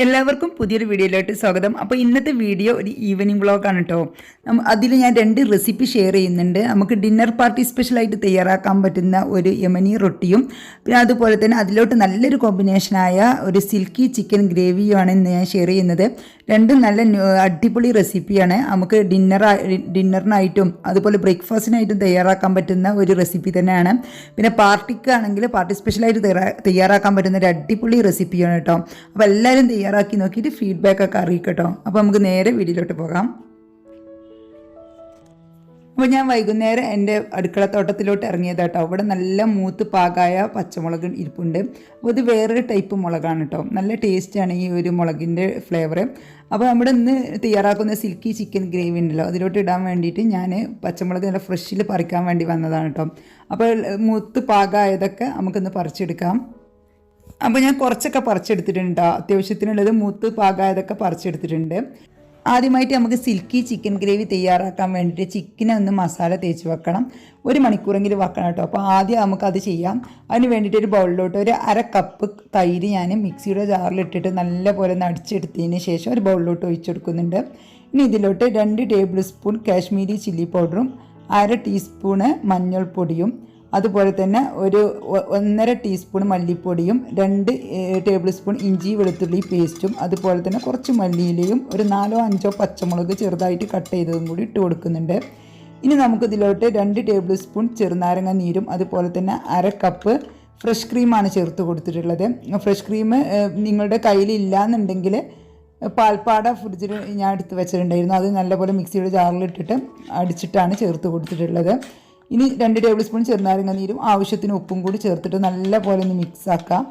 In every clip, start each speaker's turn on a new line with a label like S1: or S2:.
S1: എല്ലാവർക്കും പുതിയൊരു വീഡിയോയിലോട്ട് സ്വാഗതം. അപ്പോൾ ഇന്നത്തെ വീഡിയോ ഒരു ഈവനിങ് വ്ളോഗാണ് കേട്ടോ. അതിൽ ഞാൻ 2 റെസിപ്പി ഷെയർ ചെയ്യുന്നുണ്ട്. നമുക്ക് ഡിന്നർ പാർട്ടി സ്പെഷ്യലായിട്ട് തയ്യാറാക്കാൻ പറ്റുന്ന ഒരു യമനി റൊട്ടിയും പിന്നെ അതുപോലെ തന്നെ അതിലോട്ട് നല്ലൊരു കോമ്പിനേഷനായ ഒരു സിൽക്കി ചിക്കൻ ഗ്രേവിയുമാണ് ഇന്ന് ഞാൻ ഷെയർ ചെയ്യുന്നത്. രണ്ടും നല്ല അടിപൊളി റെസിപ്പിയാണ്. നമുക്ക് ഡിന്നറിനായിട്ടും അതുപോലെ ബ്രേക്ക്ഫാസ്റ്റിനായിട്ടും തയ്യാറാക്കാൻ പറ്റുന്ന ഒരു റെസിപ്പി തന്നെയാണ്. പിന്നെ പാർട്ടിക്കാണെങ്കിൽ പാർട്ടി സ്പെഷ്യലായിട്ട് തയ്യാറാക്കാൻ പറ്റുന്ന ഒരു അടിപൊളി റെസിപ്പിയാണ് കേട്ടോ. അപ്പോൾ എല്ലാവരും തയ്യാറാക്കി നോക്കിയിട്ട് ഫീഡ്ബാക്കൊക്കെ അറിയിക്കട്ടോ. അപ്പോൾ നമുക്ക് നേരെ വീഡിയോയിലോട്ട് പോകാം. അപ്പോൾ ഞാൻ വൈകുന്നേരം എൻ്റെ അടുക്കളത്തോട്ടത്തിലോട്ട് ഇറങ്ങിയതാട്ടോ. അവിടെ നല്ല മൂത്ത് പാകായ പച്ചമുളക് ഇരിപ്പുണ്ട്. അപ്പോൾ ഇത് വേറൊരു ടൈപ്പ് മുളകാണ് കേട്ടോ. നല്ല ടേസ്റ്റാണ് ഈ ഒരു മുളകിൻ്റെ ഫ്ലേവർ. അപ്പോൾ നമ്മുടെ ഇന്ന് തയ്യാറാക്കുന്ന സിൽക്കി ചിക്കൻ ഗ്രേവി ഉണ്ടല്ലോ, അതിലോട്ട് ഇടാൻ വേണ്ടിയിട്ട് ഞാൻ പച്ചമുളക് നല്ല ഫ്രഷിൽ പറിക്കാൻ വേണ്ടി വന്നതാണ് കേട്ടോ. അപ്പോൾ മൂത്ത് പാകമായതൊക്കെ നമുക്കൊന്ന് പറിച്ചെടുക്കാം. അപ്പോൾ ഞാൻ കുറച്ചൊക്കെ പറിച്ചെടുത്തിട്ടുണ്ട്. അത്യാവശ്യത്തിനുള്ളത് മൂത്ത് പാകമായതൊക്കെ പറിച്ചെടുത്തിട്ടുണ്ട്. ആദ്യമായിട്ട് നമുക്ക് സിൽക്കി ചിക്കൻ ഗ്രേവി തയ്യാറാക്കാൻ വേണ്ടിയിട്ട് ചിക്കനെ ഒന്ന് മസാല തേച്ച് വെക്കണം. 1 മണിക്കൂറെങ്കിലും വെക്കണം കേട്ടോ. അപ്പോൾ ആദ്യം നമുക്കത് ചെയ്യാം. അതിന് വേണ്ടിയിട്ട് ഒരു ബൗളിലോട്ട് ഒരു 1/2 കപ്പ് തൈര് ഞാൻ മിക്സിയുടെ ജാറിലിട്ടിട്ട് നല്ലപോലെ ഒന്ന് അടിച്ചെടുത്തതിന് ശേഷം ഒരു ബൗളിലോട്ട് ഒഴിച്ചെടുക്കുന്നുണ്ട്. ഇനി ഇതിലോട്ട് 2 ടേബിൾ സ്പൂൺ കാശ്മീരി ചില്ലി പൗഡറും 1/2 ടീസ്പൂണ് മഞ്ഞൾപ്പൊടിയും അതുപോലെ തന്നെ ഒരു 1.5 ടീസ്പൂൺ മല്ലിപ്പൊടിയും 2 ടേബിൾ സ്പൂൺ ഇഞ്ചി വെളുത്തുള്ളി പേസ്റ്റും അതുപോലെ തന്നെ കുറച്ച് മല്ലിയിലയും ഒരു 4-5 പച്ചമുളക് ചെറുതായിട്ട് കട്ട് ചെയ്തതും കൂടി ഇട്ട് കൊടുക്കുന്നുണ്ട്. ഇനി നമുക്കിതിലോട്ട് 2 ടേബിൾ സ്പൂൺ ചെറുനാരങ്ങ നീരും അതുപോലെ തന്നെ 1/2 കപ്പ് ഫ്രഷ് ക്രീമാണ് ചേർത്ത് കൊടുത്തിട്ടുള്ളത്. ഫ്രഷ് ക്രീം നിങ്ങളുടെ കയ്യിലില്ല എന്നുണ്ടെങ്കിൽ പാൽപ്പാട ഫ്രിഡ്ജിൽ ഞാൻ എടുത്ത് വെച്ചിട്ടുണ്ടായിരുന്നു. അത് നല്ലപോലെ മിക്സിയുടെ ജാറിലിട്ടിട്ട് അടിച്ചിട്ടാണ് ചേർത്ത് കൊടുത്തിട്ടുള്ളത്. ഇനി 2 ടേബിൾ സ്പൂൺ ചെറുനാരങ്ങ നീരും ആവശ്യത്തിന് ഉപ്പും കൂടി ചേർത്തിട്ട് നല്ല പോലെ ഒന്ന് മിക്സ് ആക്കാം.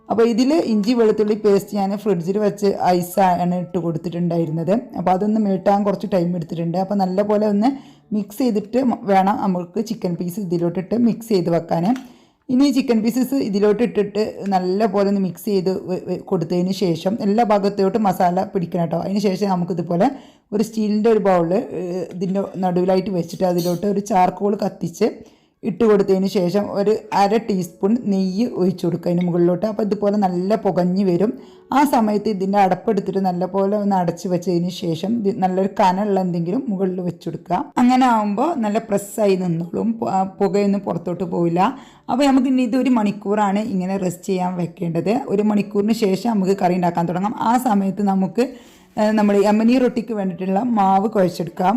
S1: അപ്പോൾ ഇതിൽ ഇഞ്ചി വെളുത്തുള്ളി പേസ്റ്റ് ഞാൻ ഫ്രിഡ്ജിൽ വെച്ച് ഐസാണ് ഇട്ട് കൊടുത്തിട്ടുണ്ടായിരുന്നത്. അപ്പോൾ അതൊന്ന് മെൽട്ടാൻ കുറച്ച് ടൈം എടുത്തിട്ടുണ്ട്. അപ്പോൾ നല്ല പോലെ ഒന്ന് മിക്സ് ചെയ്തിട്ട് വേണം നമുക്ക് ചിക്കൻ പീസ് ഇതിലോട്ടിട്ട് മിക്സ് ചെയ്ത് വെക്കാൻ. ഇനി ചിക്കൻ പീസസ് ഇതിലോട്ട് ഇട്ടിട്ട് നല്ല പോലെ ഒന്ന് മിക്സ് ചെയ്ത് കൊടുത്തതിന് ശേഷം എല്ലാ ഭാഗത്തോട്ട് മസാല പിടിക്കണം കേട്ടോ. അതിന് ശേഷം നമുക്കിതുപോലെ ഒരു സ്റ്റീലിൻ്റെ ഒരു ബൗള് ഇതിൻ്റെ നടുവിലായിട്ട് വെച്ചിട്ട് അതിലോട്ട് ഒരു ചാർക്കോൾ കത്തിച്ച് ഇട്ട് കൊടുത്തതിന് ശേഷം ഒരു 1/2 ടീസ്പൂൺ നെയ്യ് ഒഴിച്ചു കൊടുക്കുക അതിന് മുകളിലോട്ട്. അപ്പോൾ ഇതുപോലെ നല്ല പുകഞ്ഞ് വരും. ആ സമയത്ത് ഇതിൻ്റെ അടപ്പെടുത്തിട്ട് നല്ലപോലെ ഒന്ന് അടച്ച് വെച്ചതിന് ശേഷം നല്ലൊരു കനമുള്ള എന്തെങ്കിലും മുകളിൽ വെച്ച് കൊടുക്കുക. അങ്ങനെ ആകുമ്പോൾ നല്ല പ്രസ്സായി നിന്നോളും, പുകയൊന്നും പുറത്തോട്ട് പോവില്ല. അപ്പോൾ നമുക്ക് ഇനി ഇത് 1 മണിക്കൂറാണ് ഇങ്ങനെ റെസ്റ്റ് ചെയ്യാൻ വെക്കേണ്ടത്. 1 മണിക്കൂറിന് ശേഷം നമുക്ക് കറി ഉണ്ടാക്കാൻ തുടങ്ങാം. ആ സമയത്ത് നമുക്ക് നമ്മൾ യമനി റൊട്ടിക്ക് വേണ്ടിയിട്ടുള്ള മാവ് കുഴച്ചെടുക്കാം.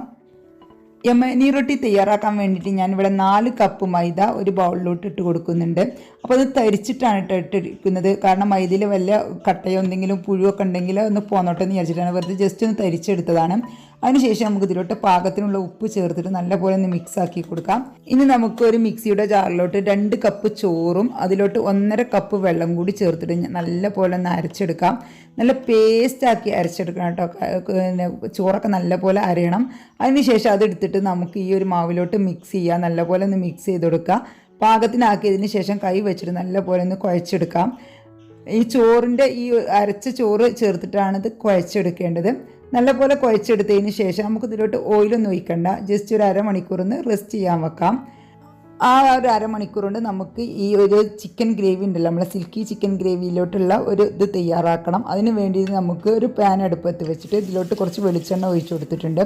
S1: യമനി റൊട്ടി തയ്യാറാക്കാൻ വേണ്ടിയിട്ട് ഞാനിവിടെ 4 കപ്പ് മൈദ ഒരു ബൗളിലോട്ട് ഇട്ട് കൊടുക്കുന്നുണ്ട്. അപ്പോൾ അത് തരിച്ചിട്ടാണ് ഇട്ടിരിക്കുന്നത്. കാരണം മൈദയിൽ വല്ല കട്ടയോ എന്തെങ്കിലും പുഴുവൊക്കെ ഉണ്ടെങ്കിൽ ഒന്ന് പോന്നോട്ടെ എന്ന് വിചാരിച്ചിട്ടാണ്. വെറുതെ ജസ്റ്റ് ഒന്ന് തരിച്ചെടുത്തതാണ്. അതിനുശേഷം നമുക്ക് ഇതിലോട്ട് പാകത്തിനുള്ള ഉപ്പ് ചേർത്തിട്ട് നല്ലപോലെ ഒന്ന് മിക്സ് ആക്കി കൊടുക്കാം. ഇനി നമുക്ക് ഒരു മിക്സിയുടെ ജാറിലോട്ട് 2 കപ്പ് ചോറും അതിലോട്ട് 1.5 കപ്പ് വെള്ളം കൂടി ചേർത്തിട്ട് നല്ലപോലെ ഒന്ന് അരച്ചെടുക്കാം. നല്ല പേസ്റ്റാക്കി അരച്ചെടുക്കണം കേട്ടോ. ചോറൊക്കെ നല്ലപോലെ അരയണം. അതിനുശേഷം അതെടുത്തിട്ട് നമുക്ക് ഈ ഒരു മാവിലോട്ട് മിക്സ് ചെയ്യുക. നല്ലപോലെ ഒന്ന് മിക്സ് ചെയ്ത് കൊടുക്കുക. പാകത്തിനാക്കിയതിന് ശേഷം കൈ വെച്ചിട്ട് നല്ലപോലെ ഒന്ന് കുഴച്ചെടുക്കാം. ഈ ചോറിൻ്റെ ഈ അരച്ച ചോറ് ചേർത്തിട്ടാണ് ഇത് കുഴച്ചെടുക്കേണ്ടത്. നല്ലപോലെ കുഴച്ചെടുത്തതിന് ശേഷം നമുക്ക് ഇതിലോട്ട് ഓയിലൊന്നും ഒഴിക്കണ്ട. ജസ്റ്റ് ഒരു 1/2 മണിക്കൂറൊന്ന് റെസ്റ്റ് ചെയ്യാൻ വെക്കാം. ആ ഒരു 1/2 മണിക്കൂർ കൊണ്ട് നമുക്ക് ഈ ഒരു ചിക്കൻ ഗ്രേവി ഉണ്ടല്ലോ, നമ്മളെ സിൽക്കി ചിക്കൻ ഗ്രേവിയിലോട്ടുള്ള ഒരു ഇത് തയ്യാറാക്കണം. അതിന് വേണ്ടി നമുക്ക് ഒരു പാൻ അടുപ്പത്ത് വെച്ചിട്ട് ഇതിലോട്ട് കുറച്ച് വെളിച്ചെണ്ണ ഒഴിച്ചു കൊടുത്തിട്ടുണ്ട്.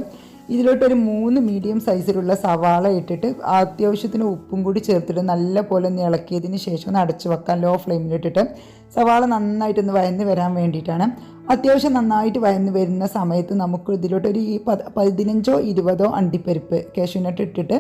S1: ഇതിലോട്ടൊരു 3 മീഡിയം സൈസിലുള്ള സവാള ഇട്ടിട്ട് അത്യാവശ്യത്തിന് ഉപ്പും കൂടി ചേർത്തിട്ട് നല്ല പോലെ ഒന്ന് ഇളക്കിയതിന് ശേഷം ഒന്ന് അടച്ചു വെക്കാം. ലോ ഫ്ലെയിമിലിട്ടിട്ട് സവാള നന്നായിട്ടൊന്ന് വഴന്ന് വരാൻ വേണ്ടിയിട്ടാണ്. അത്യാവശ്യം നന്നായിട്ട് വഴന്ന് വരുന്ന സമയത്ത് നമുക്ക് ഇതിലോട്ടൊരു 15-20 അണ്ടിപ്പരിപ്പ് കാഷ്യൂനട്ട് ഇട്ടിട്ട്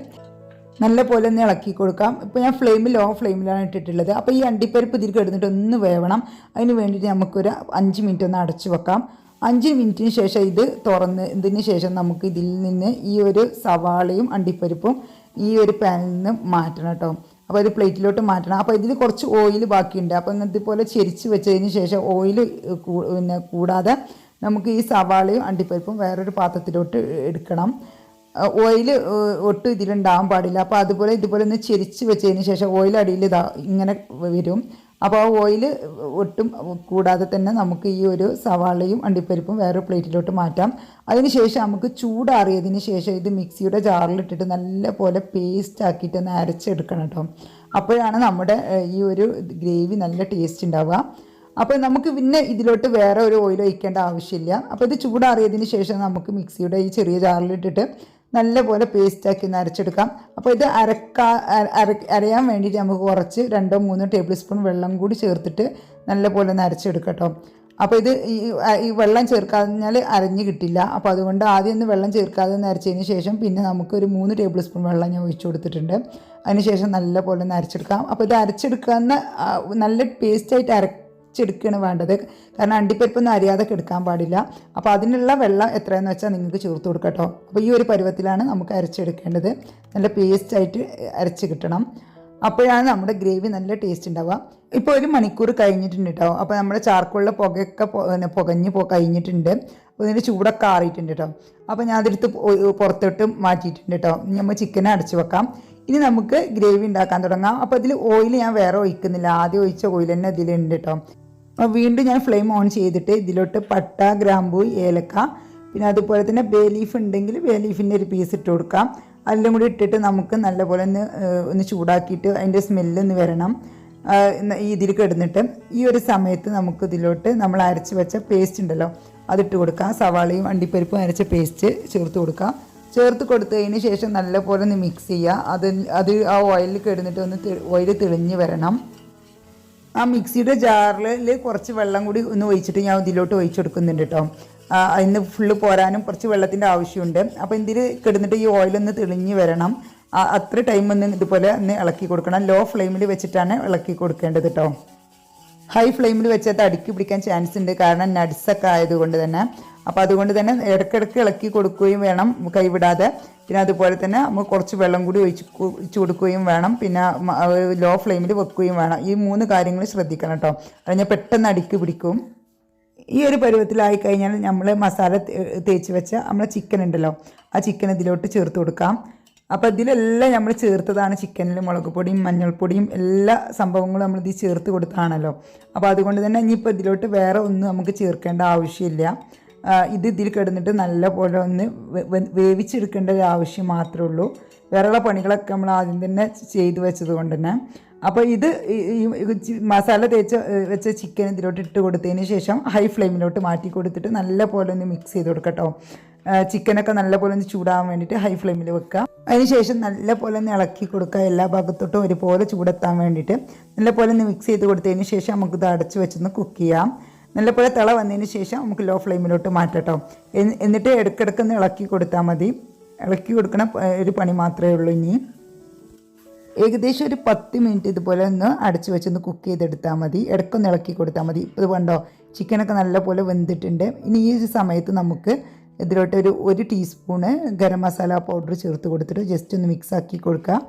S1: നല്ല പോലെ ഒന്ന് ഇളക്കി കൊടുക്കാം. ഇപ്പോൾ ഞാൻ ലോ ഫ്ലെയിമിലാണ് ഇട്ടിട്ടുള്ളത്. അപ്പോൾ ഈ അണ്ടിപ്പരിപ്പ് ഇതിൽ കിടന്നിട്ട് ഒന്ന് വേവണം. അതിന് വേണ്ടിയിട്ട് നമുക്കൊരു 5 മിനിറ്റ് ഒന്ന് അടച്ചു വെക്കാം. 5 മിനിറ്റിന് ശേഷം ഇത് തുറന്നതിന് ശേഷം നമുക്ക് ഇതിൽ നിന്ന് ഈ ഒരു സവാളയും അണ്ടിപ്പരിപ്പും ഈ ഒരു പാനിൽ നിന്ന് മാറ്റണം കേട്ടോ. അപ്പോൾ ഒരു പ്ലേറ്റിലോട്ട് മാറ്റണം. അപ്പോൾ ഇതിൽ കുറച്ച് ഓയിൽ ബാക്കിയുണ്ട്. അപ്പോൾ ഇങ്ങനത്തെ പോലെ ചെരിച്ച് വെച്ചതിന് ശേഷം ഓയിൽ കൂടാതെ നമുക്ക് ഈ സവാളയും അണ്ടിപ്പരിപ്പും വേറൊരു പാത്രത്തിലോട്ട് എടുക്കണം. ഓയിൽ ഒട്ടും ഇതിലുണ്ടാകാൻ പാടില്ല. അപ്പോൾ ഇതുപോലെ ഒന്ന് ചെരിച്ച് വെച്ചതിന് ശേഷം ഓയിൽ അടിയിൽ ഇങ്ങനെ വരും. അപ്പോൾ ആ ഓയിൽ ഒട്ടും കൂടാതെ തന്നെ നമുക്ക് ഈ ഒരു സവാളയും അണ്ടിപ്പരിപ്പും വേറെ പ്ലേറ്റിലോട്ട് മാറ്റാം. അതിന് ശേഷം നമുക്ക് ചൂടാറിയതിന് ശേഷം ഇത് മിക്സിയുടെ ജാറിലിട്ടിട്ട് നല്ല പോലെ പേസ്റ്റ് ആക്കിയിട്ട് ഒന്ന് അരച്ചെടുക്കണം കേട്ടോ. അപ്പോഴാണ് നമ്മുടെ ഈ ഒരു ഗ്രേവി നല്ല ടേസ്റ്റ് ഉണ്ടാവുക. അപ്പോൾ നമുക്ക് പിന്നെ ഇതിലോട്ട് വേറെ ഒരു ഓയിൽ ഒഴിക്കേണ്ട ആവശ്യമില്ല. അപ്പോൾ ഇത് ചൂടാറിയതിന് ശേഷം നമുക്ക് മിക്സിയുടെ ഈ ചെറിയ ജാറിലിട്ടിട്ട് നല്ലപോലെ പേസ്റ്റാക്കി ഒന്ന് അരച്ചെടുക്കാം. അപ്പോൾ ഇത് അരയാൻ വേണ്ടിയിട്ട് നമുക്ക് കുറച്ച് 2-3 ടേബിൾ സ്പൂൺ വെള്ളം കൂടി ചേർത്തിട്ട് നല്ലപോലെ ഒന്ന് അരച്ചെടുക്കാം കേട്ടോ. അപ്പോൾ ഇത് ഈ വെള്ളം ചേർക്കാഞ്ഞാൽ അരഞ്ഞ് കിട്ടില്ല. അപ്പോൾ അതുകൊണ്ട് ആദ്യം ഒന്ന് വെള്ളം ചേർക്കാതെ ഒന്ന് അരച്ചതിന് ശേഷം പിന്നെ നമുക്കൊരു 3 ടേബിൾ സ്പൂൺ വെള്ളം ഞാൻ ഒഴിച്ചു കൊടുത്തിട്ടുണ്ട്. അതിനുശേഷം നല്ലപോലെ ഒന്ന് അരച്ചെടുക്കാം. അപ്പോൾ ഇത് അരച്ചെടുക്കുന്ന നല്ല പേസ്റ്റായിട്ട് അരച്ചെടുക്കുകയാണ് വേണ്ടത്. കാരണം അണ്ടിപ്പരിപ്പൊന്നും അരിയാതെ എടുക്കാൻ പാടില്ല. അപ്പോൾ അതിനുള്ള വെള്ളം എത്രയെന്ന് വെച്ചാൽ നിങ്ങൾക്ക് ചേർത്ത് കൊടുക്കാം കേട്ടോ. അപ്പോൾ ഈ ഒരു പരുവത്തിലാണ് നമുക്ക് അരച്ചെടുക്കേണ്ടത്. നല്ല പേസ്റ്റായിട്ട് അരച്ച് കിട്ടണം. അപ്പോഴാണ് നമ്മുടെ ഗ്രേവി നല്ല ടേസ്റ്റ് ഉണ്ടാവുക. ഇപ്പോൾ 1 മണിക്കൂർ കഴിഞ്ഞിട്ടുണ്ട് കേട്ടോ. അപ്പോൾ നമ്മുടെ ചാർക്കോളിലെ പുകയൊക്കെ പുകഞ്ഞ് കഴിഞ്ഞിട്ടുണ്ട്. അപ്പോൾ ഇതിൻ്റെ ചൂടൊക്കെ ആറിയിട്ടുണ്ട് കേട്ടോ. അപ്പോൾ ഞാൻ അതെടുത്ത് പുറത്തോട്ട് മാറ്റിയിട്ടുണ്ട് കേട്ടോ. നമ്മൾ ചിക്കനെ അടച്ചു വെക്കാം. ഇനി നമുക്ക് ഗ്രേവി ഉണ്ടാക്കാൻ തുടങ്ങാം. അപ്പോൾ ഇതിൽ ഓയിൽ ഞാൻ വേറെ ഒഴിക്കുന്നില്ല. ആദ്യം ഒഴിച്ച ഓയിൽ തന്നെ ഇതിലുണ്ട് കേട്ടോ. അപ്പോൾ വീണ്ടും ഞാൻ ഫ്ലെയിം ഓൺ ചെയ്തിട്ട് ഇതിലോട്ട് പട്ട, ഗ്രാമ്പൂ, ഏലക്ക, പിന്നെ അതുപോലെ തന്നെ ബേ ലീഫ് ഉണ്ടെങ്കിൽ ബേ ലീഫിൻ്റെ ഒരു പീസ് ഇട്ട് കൊടുക്കാം. എല്ലാം കൂടി ഇട്ടിട്ട് നമുക്ക് നല്ലപോലെ ഒന്ന് ചൂടാക്കിയിട്ട് അതിൻ്റെ സ്മെല്ലൊന്ന് വരണം. ഇതിൽ കിടന്നിട്ട് ഈ ഒരു സമയത്ത് നമുക്ക് ഇതിലോട്ട് നമ്മൾ അരച്ച് വെച്ച പേസ്റ്റ് ഉണ്ടല്ലോ അതിട്ട് കൊടുക്കാം. സവാളയും അണ്ടിപ്പരിപ്പും അരച്ച പേസ്റ്റ് ചേർത്ത് കൊടുക്കാം. ചേർത്ത് കൊടുത്തതിന് ശേഷം നല്ലപോലെ ഒന്ന് മിക്സ് ചെയ്യുക. അത് ആ ഓയിലിൽ കിടന്നിട്ട് ഓയിൽ തെളിഞ്ഞ് വരണം. ആ മിക്സിയുടെ ജാറിൽ കുറച്ച് വെള്ളം കൂടി ഒന്ന് ഒഴിച്ചിട്ട് ഞാൻ ഇതിലോട്ട് ഒഴിച്ചു കൊടുക്കുന്നുണ്ട് കേട്ടോ. അതിന് ഫുള്ള് പോരാനും കുറച്ച് വെള്ളത്തിൻ്റെ ആവശ്യമുണ്ട്. അപ്പോൾ ഇതിൽ കിടന്നിട്ട് ഈ ഓയിലൊന്ന് തെളിഞ്ഞ് വരണം. അത്ര ടൈം ഇതുപോലെ ഒന്ന് ഇളക്കി കൊടുക്കണം. ലോ ഫ്ലെയിമിൽ വെച്ചിട്ടാണ് ഇളക്കി കൊടുക്കേണ്ടത് കേട്ടോ. ഹൈ ഫ്ലെയിമിൽ വെച്ചാൽ അടുക്കി പിടിക്കാൻ ചാൻസ് ഉണ്ട്. കാരണം നട്ട്സൊക്കെ ആയതുകൊണ്ട് തന്നെ. അപ്പോൾ അതുകൊണ്ട് തന്നെ ഇടയ്ക്കിടയ്ക്ക് ഇളക്കി കൊടുക്കുകയും വേണം കൈവിടാതെ. പിന്നെ അതുപോലെ തന്നെ നമുക്ക് കുറച്ച് വെള്ളം കൂടി ഒഴിച്ച് കൊടുക്കുകയും വേണം. പിന്നെ ലോ ഫ്ലെയിമിൽ വെക്കുകയും വേണം. ഈ 3 കാര്യങ്ങൾ ശ്രദ്ധിക്കണം കേട്ടോ. അതിന് പെട്ടെന്ന് അടുക്കി പിടിക്കും. ഈ ഒരു പരുവത്തിലായി കഴിഞ്ഞാൽ നമ്മൾ മസാല തേച്ച് വെച്ച നമ്മളെ ചിക്കൻ ഉണ്ടല്ലോ ആ ചിക്കൻ ഇതിലോട്ട് ചേർത്ത് കൊടുക്കാം. അപ്പോൾ ഇതിലെല്ലാം നമ്മൾ ചേർത്തതാണ്. ചിക്കനിൽ മുളക് പൊടിയും മഞ്ഞൾപ്പൊടിയും എല്ലാ സംഭവങ്ങളും നമ്മളിത് ചേർത്ത് കൊടുത്താണല്ലോ. അപ്പോൾ അതുകൊണ്ട് തന്നെ ഇനിയിപ്പോൾ ഇതിലോട്ട് വേറെ ഒന്നും നമുക്ക് ചേർക്കേണ്ട ആവശ്യമില്ല. ഇതിൽ കിടന്നിട്ട് നല്ല പോലെ ഒന്ന് വേവിച്ചെടുക്കേണ്ട ഒരു ആവശ്യം മാത്രമേ ഉള്ളൂ. വേറെയുള്ള പണികളൊക്കെ നമ്മൾ ആദ്യം തന്നെ ചെയ്തു വെച്ചത് കൊണ്ട് തന്നെ. അപ്പോൾ ഇത് മസാല തേച്ച് വെച്ച ചിക്കൻ ഇതിലോട്ട് ഇട്ട് കൊടുത്തതിന് ശേഷം ഹൈ ഫ്ലെയിമിലോട്ട് മാറ്റി കൊടുത്തിട്ട് നല്ല പോലെ ഒന്ന് മിക്സ് ചെയ്ത് കൊടുക്കട്ടോ. ചിക്കനൊക്കെ നല്ല പോലെ ഒന്ന് ചൂടാകാൻ വേണ്ടിയിട്ട് ഹൈ ഫ്ലെയിമിൽ വെക്കുക. അതിനുശേഷം നല്ല പോലെ ഒന്ന് ഇളക്കി കൊടുക്കുക. എല്ലാ ഭാഗത്തോട്ടും ഒരുപോലെ ചൂടെത്താൻ വേണ്ടിയിട്ട് നല്ല പോലെ ഒന്ന് മിക്സ് ചെയ്ത് കൊടുത്തതിന് ശേഷം നമുക്കിത് അടച്ച് വെച്ചൊന്ന് കുക്ക് ചെയ്യാം. നല്ലപോലെ തിള വന്നതിന് ശേഷം നമുക്ക് ലോ ഫ്ലെയിമിലോട്ട് മാറ്റട്ടോ. എന്നിട്ട് ഇടയ്ക്കിടയ്ക്കൊന്ന് ഇളക്കി കൊടുത്താൽ മതി. ഇളക്കി കൊടുക്കണ ഒരു പണി മാത്രമേ ഉള്ളൂ. ഇനി ഏകദേശം ഒരു 10 മിനിറ്റ് ഇതുപോലെ ഒന്ന് അടച്ചു വെച്ചൊന്ന് കുക്ക് ചെയ്തെടുത്താൽ മതി. ഇടയ്ക്കൊന്ന് ഇളക്കി കൊടുത്താൽ മതി. ഇപ്പോൾ ഇത് കണ്ടോ ചിക്കനൊക്കെ നല്ലപോലെ വെന്തിട്ടുണ്ട്. ഇനി ഈ സമയത്ത് നമുക്ക് ഇതിലോട്ട് ഒരു ടീസ്പൂണ് ഗരം മസാല പൗഡർ ചേർത്ത് കൊടുത്തിട്ട് ജസ്റ്റ് ഒന്ന് മിക്സ് ആക്കി കൊടുക്കുക.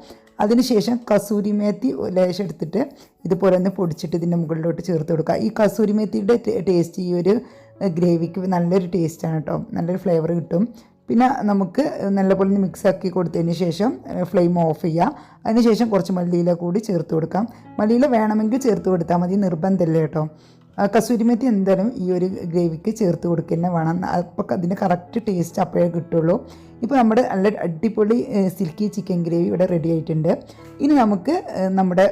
S1: അതിനുശേഷം കസൂരി മേത്തി ലേശം എടുത്തിട്ട് ഇതുപോലെ ഒന്ന് പൊടിച്ചിട്ട് ഇതിൻ്റെ മുകളിലോട്ട് ചേർത്ത് കൊടുക്കുക. ഈ കസൂരി മേത്തിയുടെ ടേസ്റ്റ് ഈ ഒരു ഗ്രേവിക്ക് നല്ലൊരു ടേസ്റ്റാണ് കേട്ടോ. നല്ലൊരു ഫ്ലേവർ കിട്ടും. പിന്നെ നമുക്ക് നല്ലപോലെ ഒന്ന് മിക്സ് ആക്കി കൊടുത്തതിന് ശേഷം ഫ്ലെയിം ഓഫ് ചെയ്യുക. അതിനുശേഷം കുറച്ച് മല്ലിയില കൂടി ചേർത്ത് കൊടുക്കാം. മല്ലിയില വേണമെങ്കിൽ ചേർത്ത് കൊടുത്താൽ മതി, നിർബന്ധമില്ല കേട്ടോ. കസൂരിമേത്തി എന്തായാലും ഈ ഒരു ഗ്രേവിക്ക് ചേർത്ത് കൊടുക്കുക വേണം. അപ്പോൾ അതിൻ്റെ കറക്റ്റ് ടേസ്റ്റ് അപ്പോഴേ കിട്ടുള്ളൂ. ഇപ്പോൾ നമ്മുടെ നല്ല അടിപൊളി സിൽക്കി ചിക്കൻ ഗ്രേവി ഇവിടെ റെഡി ആയിട്ടുണ്ട്. ഇനി നമുക്ക് നമ്മുടെ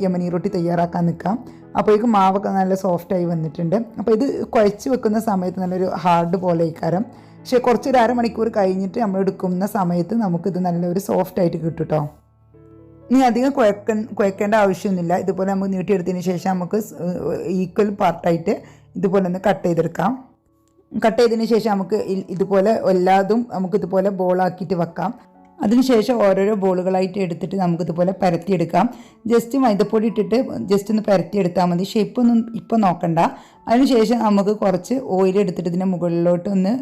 S1: യമനി റൊട്ടി തയ്യാറാക്കാൻ നിൽക്കാം. അപ്പോഴേക്കും മാവൊക്കെ നല്ല സോഫ്റ്റായി വന്നിട്ടുണ്ട്. അപ്പോൾ ഇത് കുഴച്ച് വെക്കുന്ന സമയത്ത് നല്ലൊരു ഹാർഡ് പോലെ ഇക്കാരം. പക്ഷേ കുറച്ചൊരു അരമണിക്കൂർ കഴിഞ്ഞിട്ട് നമ്മൾ എടുക്കുന്ന സമയത്ത് നമുക്കിത് നല്ലൊരു സോഫ്റ്റായിട്ട് കിട്ടും കേട്ടോ. ഇനി അധികം കുഴക്കേണ്ട ആവശ്യമൊന്നുമില്ല. ഇതുപോലെ നമുക്ക് നീട്ടിയെടുത്തതിന് ശേഷം നമുക്ക് ഈക്വൽ പാർട്ടായിട്ട് ഇതുപോലെ ഒന്ന് കട്ട് ചെയ്തെടുക്കാം. കട്ട് ചെയ്തതിന് ശേഷം നമുക്ക് ഇതുപോലെ എല്ലാതും നമുക്കിതുപോലെ ബോളാക്കിയിട്ട് വെക്കാം. അതിനുശേഷം ഓരോരോ ബോളുകളായിട്ട് എടുത്തിട്ട് നമുക്കിതുപോലെ പരത്തിയെടുക്കാം. ജസ്റ്റ് മൈദപ്പൊടി ഇട്ടിട്ട് ജസ്റ്റ് ഒന്ന് പരത്തിയെടുത്താൽ മതി. ഷേപ്പൊന്നും ഇപ്പോൾ നോക്കണ്ട. അതിനുശേഷം നമുക്ക് കുറച്ച് ഓയിൽ എടുത്തിട്ട് ഇതിൻ്റെ മുകളിലോട്ട് ഒന്ന്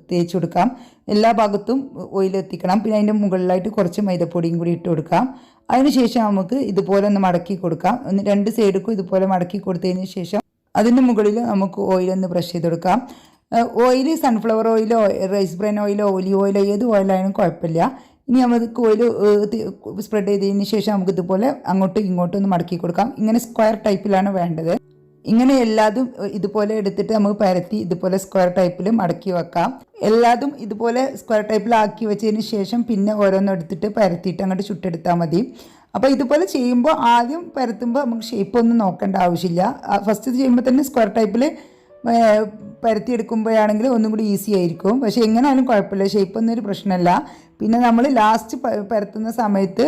S1: തേച്ച് കൊടുക്കാം. എല്ലാ ഭാഗത്തും ഓയിൽ എത്തിക്കണം. പിന്നെ അതിൻ്റെ മുകളിലായിട്ട് കുറച്ച് മൈദപ്പൊടിയും കൂടി ഇട്ട് കൊടുക്കാം. അതിനുശേഷം നമുക്ക് ഇതുപോലെ ഒന്ന് മടക്കി കൊടുക്കാം. ഒന്ന് 2 സൈഡിലും ഇതുപോലെ മടക്കി കൊടുത്തതിന് ശേഷം അതിൻ്റെ മുകളിൽ നമുക്ക് ഓയിലൊന്ന് ബ്രഷ് ചെയ്ത് കൊടുക്കാം. ഓയിൽ സൺഫ്ലവർ ഓയിലോ റൈസ് ബ്രെയിൻ ഓയിലോ ഒലിവ് ഓയിലോ ഏത് ഓയിലായാലും കുഴപ്പമില്ല. ഇനി നമുക്ക് ഓയിൽ സ്പ്രെഡ് ചെയ്തതിന് ശേഷം നമുക്ക് ഇതുപോലെ അങ്ങോട്ടും ഇങ്ങോട്ടും ഒന്ന് മടക്കി കൊടുക്കാം. ഇങ്ങനെ സ്ക്വയർ ടൈപ്പിലാണ് വേണ്ടത്. ഇങ്ങനെ എല്ലാതും ഇതുപോലെ എടുത്തിട്ട് നമുക്ക് പരത്തി ഇതുപോലെ സ്ക്വയർ ടൈപ്പിൽ മടക്കി വെക്കാം. എല്ലാതും ഇതുപോലെ സ്ക്വയർ ടൈപ്പിലാക്കി വെച്ചതിന് ശേഷം പിന്നെ ഓരോന്നും എടുത്തിട്ട് പരത്തിയിട്ട് അങ്ങോട്ട് ചുട്ടെടുത്താൽ മതി. അപ്പോൾ ഇതുപോലെ ചെയ്യുമ്പോൾ ആദ്യം പരത്തുമ്പോൾ നമുക്ക് ഷേപ്പ് ഒന്നും നോക്കേണ്ട ആവശ്യമില്ല. ഫസ്റ്റ് ചെയ്യുമ്പോൾ തന്നെ സ്ക്വയർ ടൈപ്പിൽ പരത്തിയെടുക്കുമ്പോഴാണെങ്കിൽ ഒന്നും കൂടി ഈസി ആയിരിക്കും. പക്ഷേ എങ്ങനെയാലും കുഴപ്പമില്ല, ഷേപ്പൊന്നും ഒരു പ്രശ്നമല്ല. പിന്നെ നമ്മൾ ലാസ്റ്റ് പരത്തുന്ന സമയത്ത്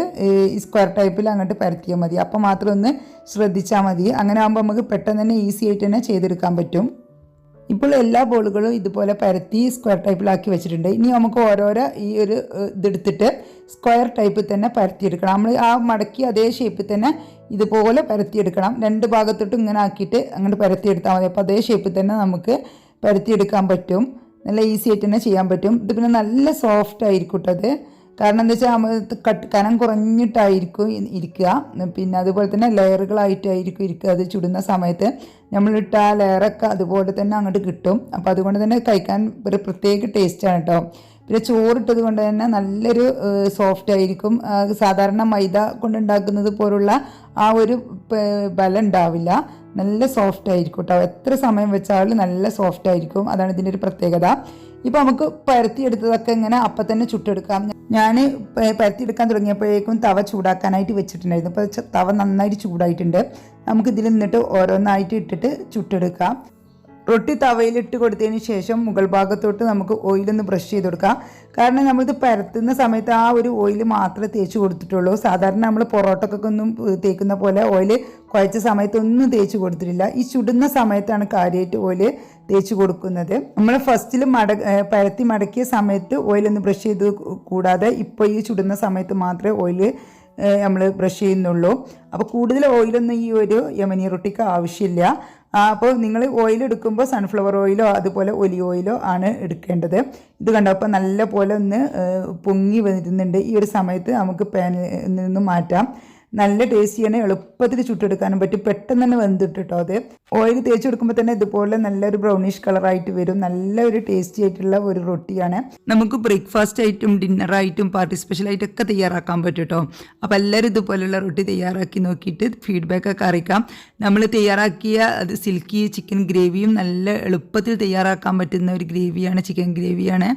S1: ഈ സ്ക്വയർ ടൈപ്പിൽ അങ്ങോട്ട് പരത്തിയാൽ മതി. അപ്പോൾ മാത്രം ഒന്ന് ശ്രദ്ധിച്ചാൽ മതി. അങ്ങനെ ആകുമ്പോൾ നമുക്ക് പെട്ടെന്ന് തന്നെ ഈസി ആയിട്ട് തന്നെ ചെയ്തെടുക്കാൻ പറ്റും. ഇപ്പോൾ എല്ലാ ബോളുകളും ഇതുപോലെ പരത്തി സ്ക്വയർ ടൈപ്പിലാക്കി വെച്ചിട്ടുണ്ട്. ഇനി നമുക്ക് ഓരോരോ ഈ ഒരു ഇതെടുത്തിട്ട് സ്ക്വയർ ടൈപ്പിൽ തന്നെ പരത്തിയെടുക്കണം. നമ്മൾ ആ മടക്കി അതേ ഷേപ്പിൽ തന്നെ ഇതുപോലെ പരത്തിയെടുക്കണം. രണ്ട് ഭാഗത്തോട്ടും ഇങ്ങനെ ആക്കിയിട്ട് അങ്ങോട്ട് പരത്തിയെടുത്താൽ മതി. അപ്പോൾ അതേ ഷേപ്പിൽ തന്നെ നമുക്ക് പരത്തിയെടുക്കാൻ പറ്റും. നല്ല ഈസി ആയിട്ട് തന്നെ ചെയ്യാൻ പറ്റും. ഇത് പിന്നെ നല്ല സോഫ്റ്റ് ആയിരിക്കും കേട്ടോ അത്. കാരണം എന്താ വെച്ചാൽ കനം കുറഞ്ഞിട്ടായിരിക്കും ഇരിക്കുക. പിന്നെ അതുപോലെ തന്നെ ലെയറുകളായിട്ടായിരിക്കും ഇരിക്കുക. അത് ചുടുന്ന സമയത്ത് നമ്മളിട്ട ആ ലെയറൊക്കെ അതുപോലെ തന്നെ അങ്ങോട്ട് കിട്ടും. അപ്പോൾ അതുകൊണ്ട് തന്നെ കഴിക്കാൻ ഒരു പ്രത്യേക ടേസ്റ്റാണ് കേട്ടോ. പിന്നെ ചോറിട്ടത് കൊണ്ട് തന്നെ നല്ലൊരു സോഫ്റ്റ് ആയിരിക്കും. സാധാരണ മൈദ കൊണ്ടുണ്ടാക്കുന്നത് പോലുള്ള ആ ഒരു ബലം ഉണ്ടാവില്ല. നല്ല സോഫ്റ്റ് ആയിരിക്കും കേട്ടോ. എത്ര സമയം വെച്ചാലും നല്ല സോഫ്റ്റ് ആയിരിക്കും. അതാണ് ഇതിൻ്റെ ഒരു പ്രത്യേകത. ഇപ്പോൾ നമുക്ക് പരത്തിയെടുത്തതൊക്കെ ഇങ്ങനെ അപ്പം തന്നെ ചുട്ടെടുക്കാം. ഞാൻ പരത്തിയെടുക്കാൻ തുടങ്ങിയപ്പോഴേക്കും തവ ചൂടാക്കാനായിട്ട് വെച്ചിട്ടുണ്ടായിരുന്നു. ഇപ്പോൾ തവ നന്നായിട്ട് ചൂടായിട്ടുണ്ട്. നമുക്കിതിൽ നിന്നിട്ട് ഓരോന്നായിട്ട് ഇട്ടിട്ട് ചുട്ടെടുക്കാം. റൊട്ടി തവയിലിട്ട് കൊടുത്തതിന് ശേഷം മുകൾ ഭാഗത്തോട്ട് നമുക്ക് ഓയിലൊന്ന് ബ്രഷ് ചെയ്ത് കൊടുക്കാം. കാരണം നമ്മളിത് പരത്തുന്ന സമയത്ത് ആ ഒരു ഓയിൽ മാത്രമേ തേച്ച് കൊടുത്തിട്ടുള്ളൂ. സാധാരണ നമ്മൾ പൊറോട്ടക്കൊക്കെ ഒന്നും തേക്കുന്ന പോലെ ഓയിൽ കുഴച്ച സമയത്തൊന്നും തേച്ച് കൊടുത്തിട്ടില്ല. ഈ ചുടുന്ന സമയത്താണ് കാര്യമായിട്ട് ഓയിൽ തേച്ച് കൊടുക്കുന്നത്. നമ്മൾ ഫസ്റ്റിൽ പരത്തി മടക്കിയ സമയത്ത് ഓയിലൊന്ന് ബ്രഷ് ചെയ്ത് കൂടാതെ ഇപ്പോൾ ഈ ചുടുന്ന സമയത്ത് മാത്രമേ ഓയിൽ നമ്മൾ ബ്രഷ് ചെയ്യുന്നുള്ളൂ. അപ്പോൾ കൂടുതൽ ഓയിലൊന്നും ഈ ഒരു യമനി റൊട്ടിക്ക് ആവശ്യമില്ല. അപ്പോൾ നിങ്ങൾ ഓയിൽ എടുക്കുമ്പോൾ സൺഫ്ലവർ ഓയിലോ അതുപോലെ ഒലിവ് ഓയിലോ ആണ് എടുക്കേണ്ടത്. ഇത് കണ്ടപ്പോൾ നല്ല പോലെ ഒന്ന് പൊങ്ങി വരുന്നുണ്ട്. ഈ ഒരു സമയത്ത് നമുക്ക് പാനിൽ നിന്ന് മാറ്റാം. നല്ല ടേസ്റ്റിയാണ്, എളുപ്പത്തിൽ ചുട്ടെടുക്കാനും പറ്റും. പെട്ടെന്ന് തന്നെ വെന്തിട്ട് കേട്ടോ. അത് ഓയിൽ തേച്ച് കൊടുക്കുമ്പോൾ തന്നെ ഇതുപോലെ നല്ലൊരു ബ്രൗണിഷ് കളറായിട്ട് വരും. നല്ലൊരു ടേസ്റ്റി ആയിട്ടുള്ള ഒരു റൊട്ടിയാണ്. നമുക്ക് ബ്രേക്ക്ഫാസ്റ്റ് ആയിട്ടും ഡിന്നറായിട്ടും പാർട്ടി സ്പെഷ്യലായിട്ടൊക്കെ തയ്യാറാക്കാൻ പറ്റും കേട്ടോ. അപ്പോൾ എല്ലാവരും ഇതുപോലെയുള്ള റൊട്ടി തയ്യാറാക്കി നോക്കിയിട്ട് ഫീഡ്ബാക്കൊക്കെ അറിയിക്കാം. നമ്മൾ തയ്യാറാക്കിയ അത് സിൽക്കി ചിക്കൻ ഗ്രേവിയും നല്ല എളുപ്പത്തിൽ തയ്യാറാക്കാൻ പറ്റുന്ന ഒരു ഗ്രേവിയാണ്, ചിക്കൻ ഗ്രേവിയാണ്.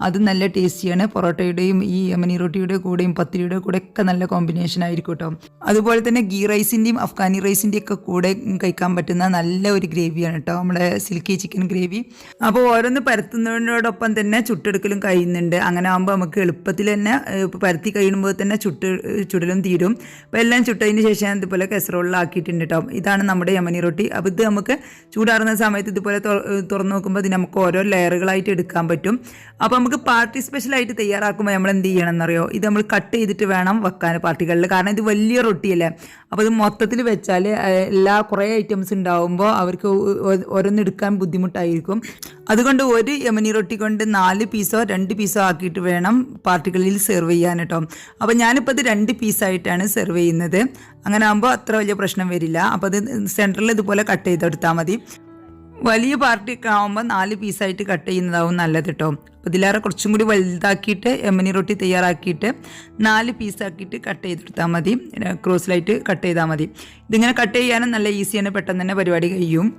S1: അത് നല്ല ടേസ്റ്റിയാണ്. പൊറോട്ടയുടെയും ഈ യമനി റൊട്ടിയുടെ കൂടെയും പത്തിരിയുടെ കൂടെ ഒക്കെ നല്ല കോമ്പിനേഷൻ ആയിരിക്കും കേട്ടോ. അതുപോലെ തന്നെ ഗീ റൈസിൻ്റെയും അഫ്ഗാനി റൈസിൻ്റെയും ഒക്കെ കൂടെ കഴിക്കാൻ പറ്റുന്ന നല്ല ഒരു ഗ്രേവിയാണ് കേട്ടോ നമ്മുടെ സിൽക്കി ചിക്കൻ ഗ്രേവി. അപ്പോൾ ഓരോന്ന് പരത്തുന്നതിനോടൊപ്പം തന്നെ ചുട്ടെടുക്കലും കഴിയുന്നുണ്ട്. അങ്ങനെ ആകുമ്പോൾ നമുക്ക് എളുപ്പത്തിൽ തന്നെ പരത്തി കഴിയുമ്പോൾ തന്നെ ചുടലും തീരും. അപ്പോൾ എല്ലാം ചുട്ടതിന് ശേഷം ഇതുപോലെ കസറോളിലാക്കിയിട്ടുണ്ട് കേട്ടോ. ഇതാണ് നമ്മുടെ യമനി റൊട്ടി. അപ്പോൾ ഇത് നമുക്ക് ചൂടാറുന്ന സമയത്ത് ഇതുപോലെ തുറന്നു നോക്കുമ്പോൾ ഇത് നമുക്ക് ഓരോ ലെയറുകളായിട്ട് എടുക്കാൻ പറ്റും. അപ്പോൾ നമുക്ക് പാർട്ടി സ്പെഷ്യലായിട്ട് തയ്യാറാക്കുമ്പോൾ നമ്മൾ എന്ത് ചെയ്യണം എന്നറിയോ? ഇത് നമ്മൾ കട്ട് ചെയ്തിട്ട് വേണം വെക്കാൻ പാർട്ടികളിൽ. കാരണം ഇത് വലിയ റൊട്ടിയല്ലേ. അപ്പോൾ ഇത് മൊത്തത്തിൽ വെച്ചാൽ കുറേ ഐറ്റംസ് ഉണ്ടാവുമ്പോൾ അവർക്ക് ഓരോന്നെടുക്കാൻ ബുദ്ധിമുട്ടായിരിക്കും. അതുകൊണ്ട് ഒരു യമനി റൊട്ടി കൊണ്ട് 4 പീസോ 2 പീസോ ആക്കിയിട്ട് വേണം പാർട്ടികളിൽ സെർവ് ചെയ്യാൻ കേട്ടോ. അപ്പോൾ ഞാനിപ്പോൾ ഇത് 2 പീസായിട്ടാണ് സെർവ് ചെയ്യുന്നത്. അങ്ങനെ ആകുമ്പോൾ അത്ര വലിയ പ്രശ്നം വരില്ല. അപ്പോൾ അത് സെൻറ്ററിൽ ഇതുപോലെ കട്ട് ചെയ്തെടുത്താൽ മതി. വലിയ പാർട്ടിയൊക്കെ ആകുമ്പോൾ 4 പീസായിട്ട് കട്ട് ചെയ്യുന്നതാവും നല്ലത് കേട്ടോ. അപ്പോൾ ഇതിലേറെ കുറച്ചും കൂടി വലുതാക്കിയിട്ട് യമനി റൊട്ടി തയ്യാറാക്കിയിട്ട് 4 പീസാക്കിയിട്ട് കട്ട് ചെയ്തെടുത്താൽ മതി. ക്രോസിലായിട്ട് കട്ട് ചെയ്താൽ മതി. ഇതിങ്ങനെ കട്ട് ചെയ്യാനും നല്ല ഈസിയാണ്, പെട്ടെന്ന് തന്നെ പരിപാടി കഴിയും.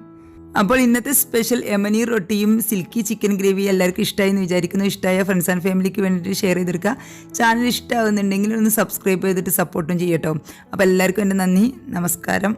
S1: അപ്പോൾ ഇന്നത്തെ സ്പെഷ്യൽ യമനി റൊട്ടിയും സിൽക്കി ചിക്കൻ ഗ്രേവി എല്ലാവർക്കും ഇഷ്ടമായി എന്ന് വിചാരിക്കുന്നു. ഇഷ്ടമായ ഫ്രണ്ട്സ് ആൻഡ് ഫാമിലിക്ക് വേണ്ടിയിട്ട് ഷെയർ ചെയ്തെടുക്കുക. ചാനൽ ഇഷ്ടമാകുന്നുണ്ടെങ്കിൽ ഒന്ന് സബ്സ്ക്രൈബ് ചെയ്തിട്ട് സപ്പോർട്ടും ചെയ്യട്ടോ. അപ്പോൾ എല്ലാവർക്കും എൻ്റെ നന്ദി, നമസ്കാരം.